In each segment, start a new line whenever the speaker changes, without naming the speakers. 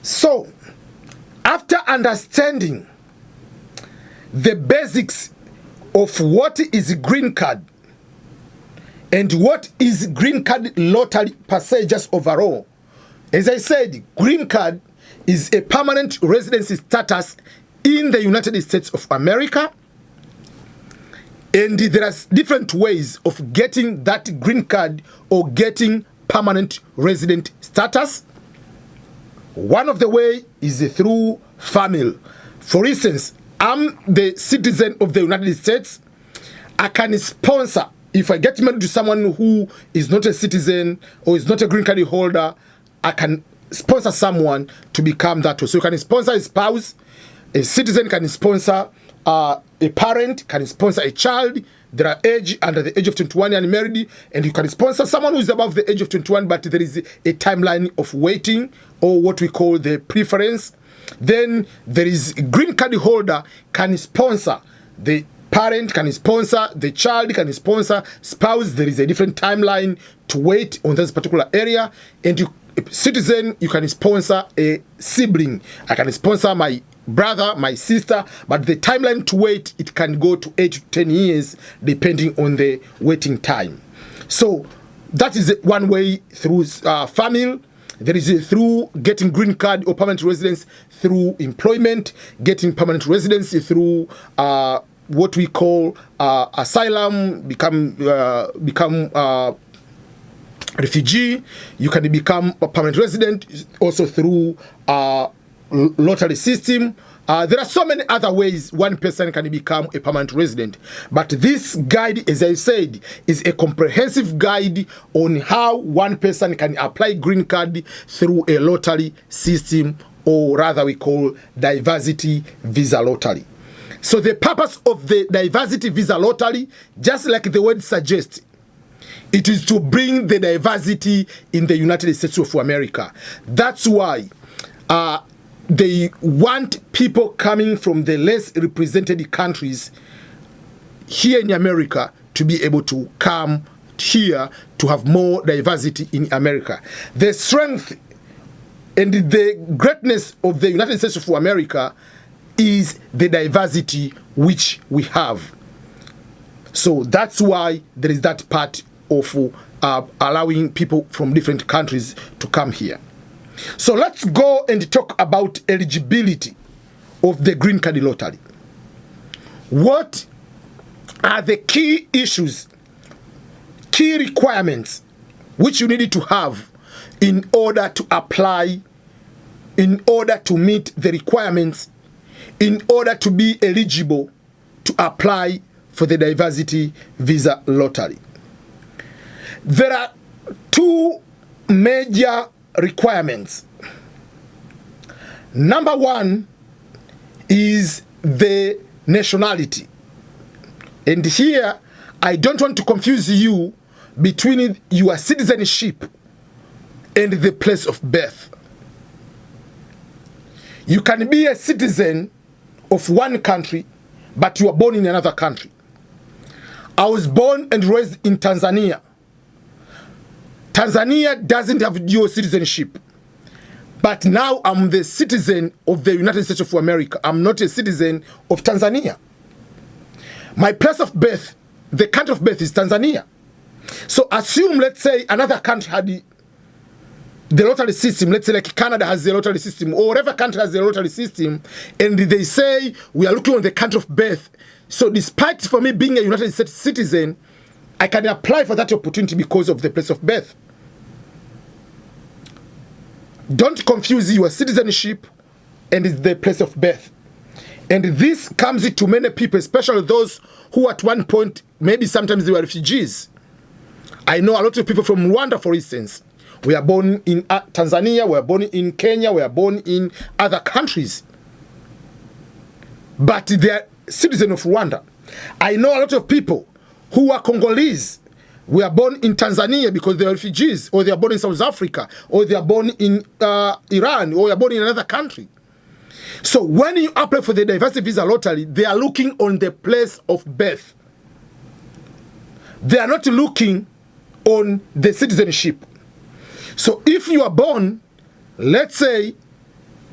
So, after understanding the basics of what is green card and what is green card lottery passages overall, as I said, green card is a permanent residency status in the United States of America, and there are different ways of getting that green card or getting permanent resident status. One of the way is through family. For instance, I'm the citizen of the United States. I can sponsor, if I get married to someone who is not a citizen or is not a green card holder, I can sponsor someone to become that. So you can sponsor a spouse, a citizen can sponsor a parent, can sponsor a child. There are under the age of 21 and married, and you can sponsor someone who is above the age of 21, but there is a timeline of waiting, or what we call the preference. Then there is a green card holder can sponsor the parent, can sponsor the child, can sponsor spouse. There is a different timeline to wait on this particular area. And you, citizen, you can sponsor a sibling. I can sponsor my brother, my sister, but the timeline to wait, it can go to 8 to 10 years depending on the waiting time. So that is one way through family. There is through getting green card or permanent residence through employment, getting permanent residency through what we call asylum, become refugee. You can become a permanent resident also through lottery system. There are so many other ways one person can become a permanent resident. But this guide, as I said, is a comprehensive guide on how one person can apply green card through a lottery system, or rather we call diversity visa lottery. So the purpose of the diversity visa lottery, just like the word suggests, it is to bring the diversity in the United States of America. That's why they want people coming from the less represented countries here in America to be able to come here to have more diversity in America. The strength and the greatness of the United States of America is the diversity which we have. So that's why there is that part of allowing people from different countries to come here. So let's go and talk about eligibility of the green card lottery. What are the key issues, key requirements which you need to have in order to apply, in order to meet the requirements, in order to be eligible to apply for the diversity visa lottery? There are two major requirements. Number one is the nationality. And here, I don't want to confuse you between your citizenship and the place of birth. You can be a citizen of one country, but you are born in another country. I was born and raised in Tanzania. Tanzania doesn't have dual citizenship. But now I'm the citizen of the United States of America. I'm not a citizen of Tanzania. My place of birth, the country of birth is Tanzania. So assume, let's say, another country had the lottery system. Let's say like Canada has the lottery system, or whatever country has the lottery system, and they say we are looking on the country of birth. So despite for me being a United States citizen, I can apply for that opportunity because of the place of birth. Don't confuse your citizenship and the place of birth. And this comes to many people, especially those who at one point, maybe sometimes they were refugees. I know a lot of people from Rwanda, for instance. We are born in Tanzania, we are born in Kenya, we are born in other countries. But they are citizens of Rwanda. I know a lot of people who are Congolese. We are born in Tanzania because they are refugees, or they are born in South Africa, or they are born in Iran, or they are born in another country. So when you apply for the diversity visa lottery, they are looking on the place of birth. They are not looking on the citizenship. So if you are born, let's say,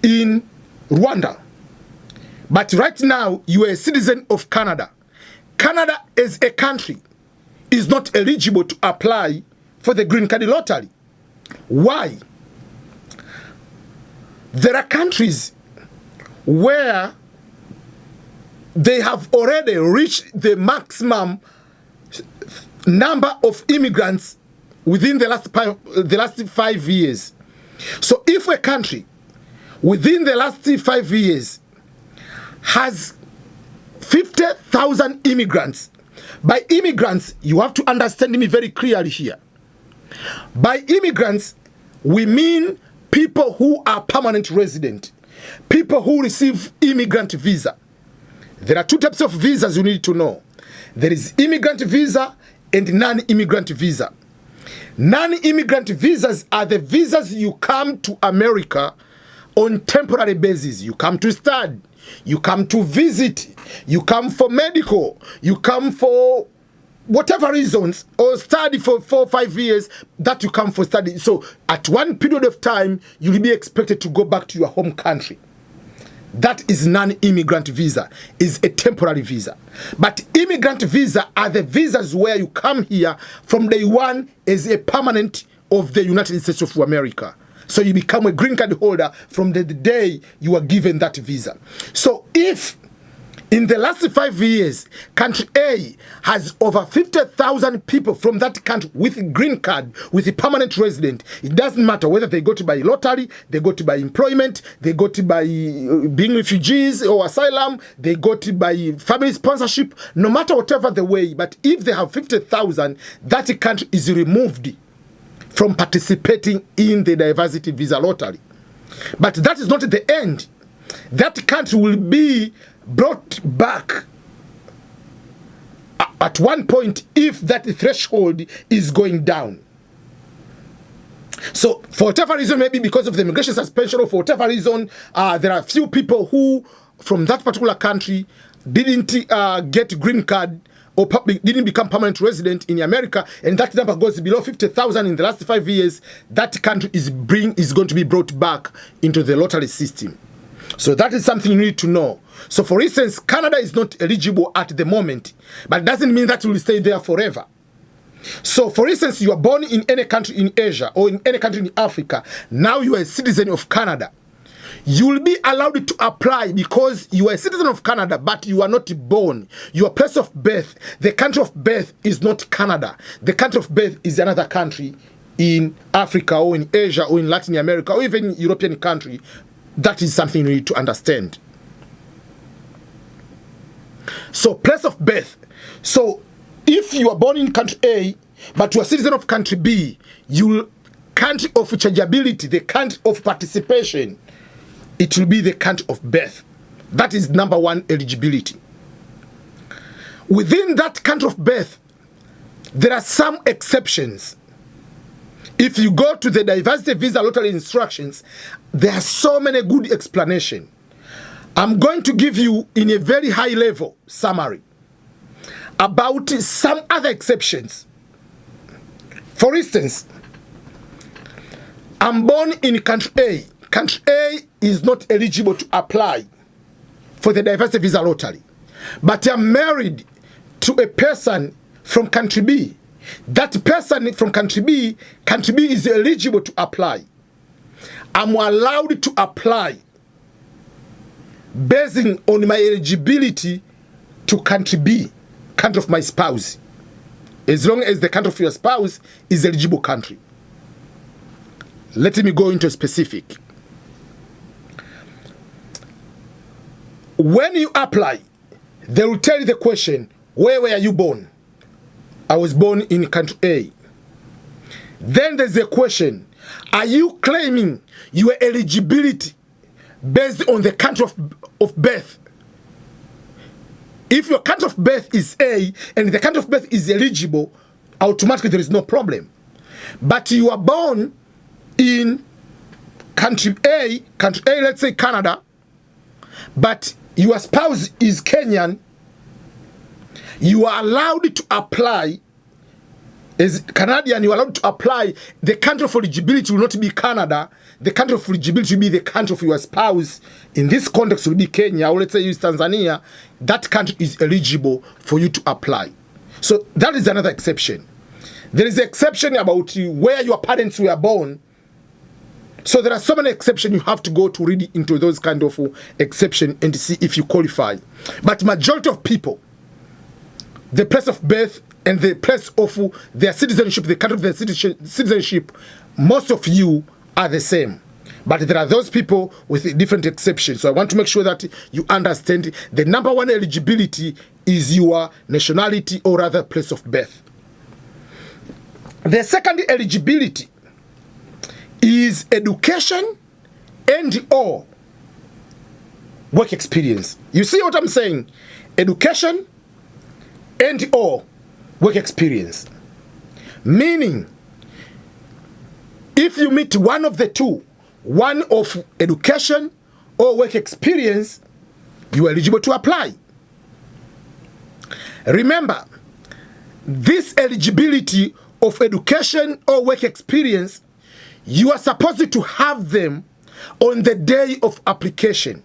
in Rwanda, but right now you are a citizen of Canada. Canada as a country is not eligible to apply for the green card lottery. Why? There are countries where they have already reached the maximum number of immigrants within the last 5 years. So if a country within the last 5 years has 50,000 immigrants, by immigrants, you have to understand me very clearly here. By immigrants, we mean people who are permanent resident, people who receive immigrant visa. There are two types of visas you need to know. There is immigrant visa and non-immigrant visa. Non-immigrant visas are the visas you come to America on temporary basis. You come to study, you come to visit, you come for medical, you come for whatever reasons, or study for 4 or 5 years that you come for study. So at one period of time, you will be expected to go back to your home country. That is non-immigrant visa, is a temporary visa. But immigrant visa are the visas where you come here from day one as a permanent of the United States of America. So you become a green card holder from the day you are given that visa. So if in the last 5 years, country A has over 50,000 people from that country with a green card, with a permanent resident. It doesn't matter whether they go to by lottery, they go to by employment, they go to by being refugees or asylum, they go to by family sponsorship, no matter whatever the way. But if they have 50,000, that country is removed from participating in the diversity visa lottery. But that is not the end. That country will be brought back at one point if that threshold is going down. So for whatever reason, maybe because of the immigration suspension or for whatever reason, there are few people who from that particular country didn't get green card or didn't become permanent resident in America, and that number goes below 50,000 in the last 5 years, that country is going to be brought back into the lottery system. So that is something you need to know. So for instance, Canada is not eligible at the moment, but it doesn't mean that you will stay there forever. So for instance, you are born in any country in Asia or in any country in Africa. Now you are a citizen of Canada. You will be allowed to apply because you are a citizen of Canada, but you are not born. Your place of birth, the country of birth is not Canada. The country of birth is another country in Africa or in Asia or in Latin America or even European country. That is something you need to understand. So place of birth. So if you are born in country A, but you are a citizen of country B, your country of chargeability, the country of participation, it will be the country of birth. That is number one eligibility. Within that country of birth, there are some exceptions. If you go to the diversity visa lottery instructions, there are so many good explanations. I'm going to give you in a very high level summary about some other exceptions. For instance, I'm born in country A. Country A is not eligible to apply for the diversity visa lottery, but I'm married to a person from country B. That person from country B is eligible to apply. I'm allowed to apply based on my eligibility to country B, country of my spouse, as long as the country of your spouse is eligible country. Let me go into specific. When you apply, they will tell you the question, where were you born? I was born in country A. Then there's a question, are you claiming your eligibility based on the country of birth? If your country of birth is A and the country of birth is eligible, automatically there is no problem. But you are born in country A, let's say Canada, but your spouse is Kenyan, you are allowed to apply. As Canadian, you are allowed to apply. The country of eligibility will not be Canada. the country of eligibility will be the country of your spouse. In this context, will be Kenya, or let's say use Tanzania. That country is eligible for you to apply. So that is another exception. There is an exception about where your parents were born. So there are so many exceptions. You have to go to read into those kind of exceptions and see if you qualify. But majority of people, the place of birth and the place of their citizenship, the country of their citizenship, most of you are the same. But there are those people with different exceptions. So I want to make sure that you understand the number one eligibility is your nationality or rather place of birth. The second eligibility is education and or work experience. You see what I'm saying? Education and or work experience. Meaning, if you meet one of the two, one of education or work experience, you are eligible to apply. Remember, this eligibility of education or work experience, you are supposed to have them on the day of application.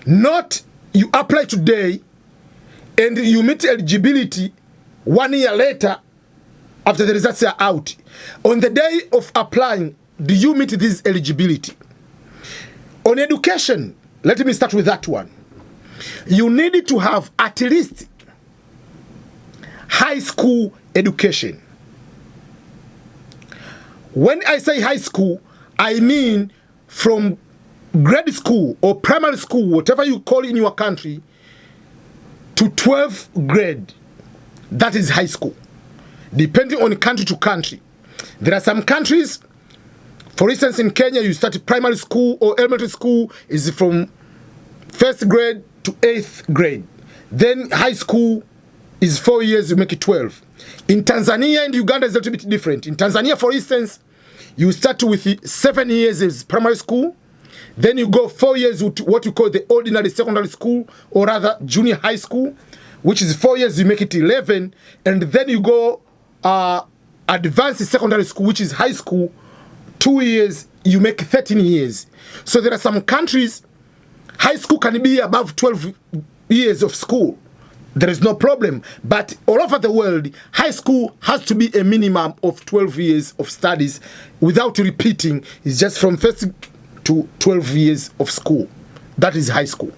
Not you apply today and you meet eligibility 1 year later after the results are out. On the day of applying, do you meet this eligibility? On education, let me start with that one. You need to have at least high school education. When I say high school, I mean from grade school or primary school, whatever you call in your country, to 12th grade. That is high school. Depending on country to country. There are some countries, for instance in Kenya, you start primary school or elementary school is from 1st grade to 8th grade. Then high school is 4 years, you make it 12. In Tanzania and Uganda is a little bit different. In Tanzania, for instance, you start with 7 years as primary school. Then you go 4 years with what you call the ordinary secondary school, or rather junior high school, which is 4 years, you make it 11. And then you go advanced secondary school, which is high school, 2 years, you make 13 years. So there are some countries, high school can be above 12 years of school. There is no problem. But all over the world, high school has to be a minimum of 12 years of studies without repeating. It's just from first to 12 years of school. That is high school.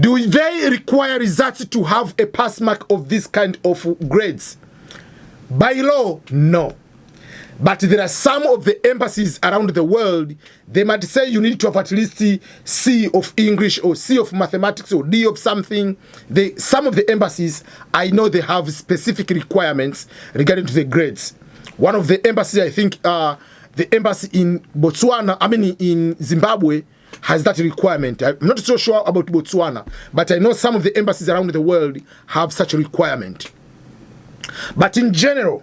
Do they require results to have a pass mark of this kind of grades? By law, no. But there are some of the embassies around the world, they might say you need to have at least C of English or C of mathematics or D of something. Some of the embassies, I know they have specific requirements regarding to the grades. One of the embassies, I think the embassy in Botswana, in Zimbabwe, has that requirement. I'm not so sure about Botswana, but I know some of the embassies around the world have such a requirement. But in general,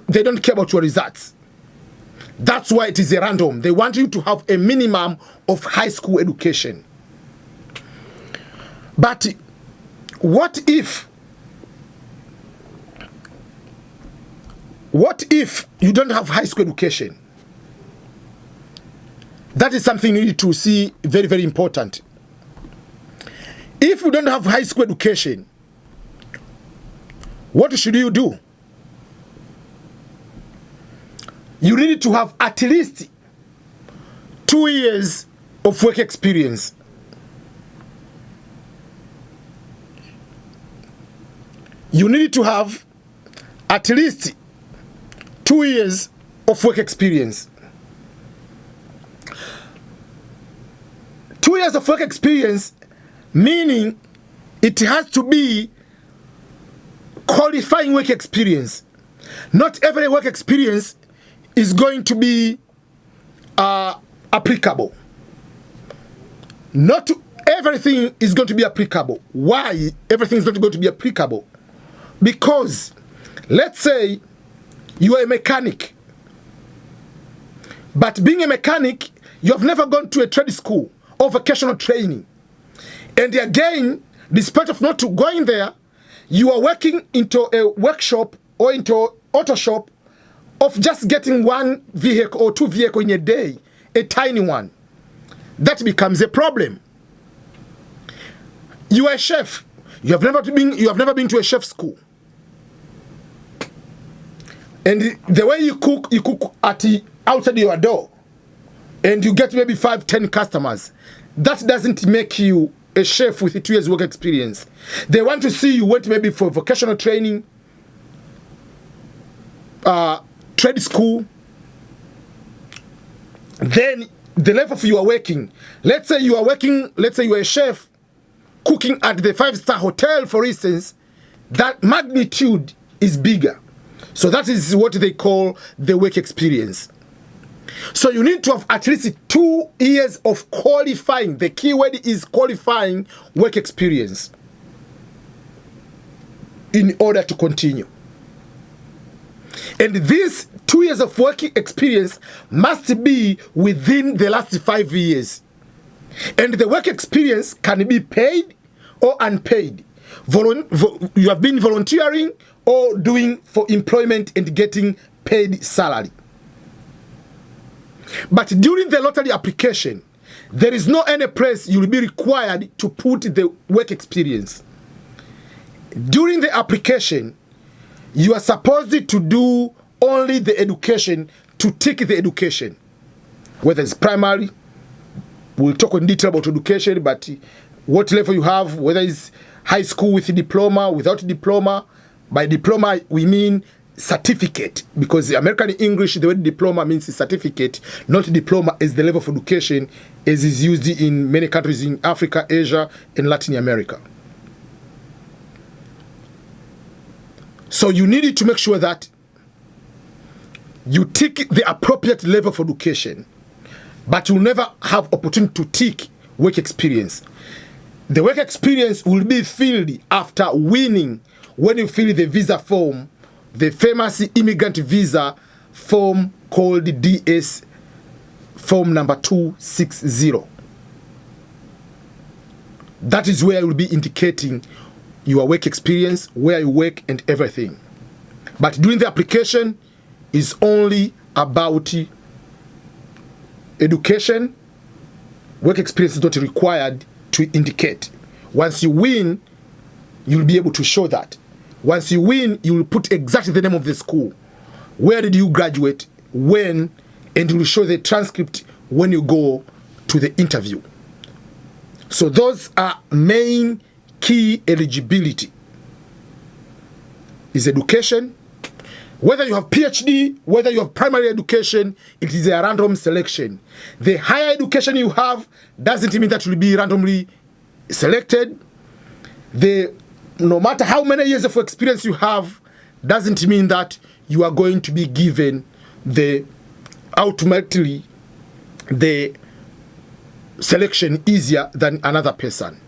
they don't care about your results. That's why it is a random. They want you to have a minimum of high school education. But what if you don't have high school education? That is something you need to see very, very important. If you don't have high school education, what should you do? You need to have at least 2 years of work experience. You need to have at least 2 years of work experience. 2 years of work experience, meaning it has to be qualifying work experience. Not every work experience is going to be applicable. Not everything is going to be applicable. Why everything is not going to be applicable? Because let's say you are a mechanic, but being a mechanic, you have never gone to a trade school or vocational training. And again, despite of not going there, you are working into a workshop or into auto shop of just getting one vehicle or two vehicles in a day, a tiny one, that becomes a problem. You are a chef. You have never been to a chef school. And the way you cook outside your door, and you get maybe 5-10 customers. That doesn't make you a chef with 2 years work experience. They want to see you went maybe for vocational training, trade school. Then the level of you are working. Let's say you are a chef cooking at the 5-star hotel, for instance. That magnitude is bigger. So that is what they call the work experience. So you need to have at least 2 years of qualifying. The key word is qualifying work experience in order to continue. And this 2 years of working experience must be within the last 5 years. And the work experience can be paid or unpaid. You have been volunteering or doing for employment and getting paid salary. But during the lottery application, there is no any place you will be required to put the work experience. During the application, you are supposed to do only the education, to tick the education. Whether it's primary, we'll talk in detail about education, but what level you have, whether it's high school with a diploma, without a diploma. By diploma, we mean certificate, because the American English, the word diploma means certificate, not diploma as the level of education as is used in many countries in Africa, Asia, and Latin America. So you need to make sure that you tick the appropriate level of education, but you'll never have opportunity to tick work experience. The work experience will be filled after winning, when you fill the visa form, the famous immigrant visa form called DS form number 260. That is where you will be indicating your work experience, where you work, and everything. But during the application is only about education. Work experience is not required to indicate. Once you win, you'll be able to show that. Once you win, you will put exactly the name of the school. Where did you graduate? When? And you will show the transcript when you go to the interview. So those are main key eligibility. Is education. Whether you have PhD, whether you have primary education, it is a random selection. The higher education you have doesn't mean that you will be randomly selected. No matter how many years of experience you have, doesn't mean that you are going to be given ultimately the selection easier than another person.